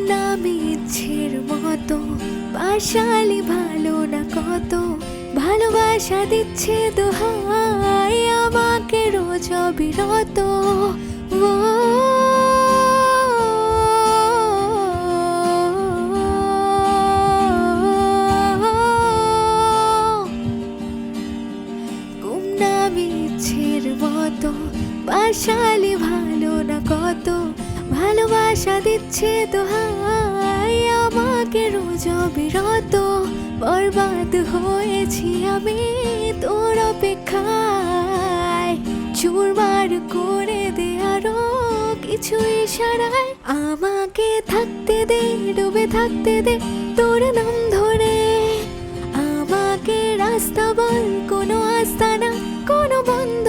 নামে ইচ্ছের মতো পাশালি ভালো না কত ভালোবাসা দিচ্ছে দোহাই আমাকে রোজ অবিরত ও গুমনামি ইচ্ছের মতো পাশালি ভালো না কত ভালোবাসা দিচ্ছে দোহাই আমাকে রোজ অবিরত বরবাদ হয়েছি আমি তোর অপেক্ষায় চুরমার করে দে আরো কিছু ইশারায় আমাকে থাকতে দে ডুবে থাকতে দে তোর নাম ধরে আমাকে রাস্তা বল কোনো আস্তানা কোনো বন্ধ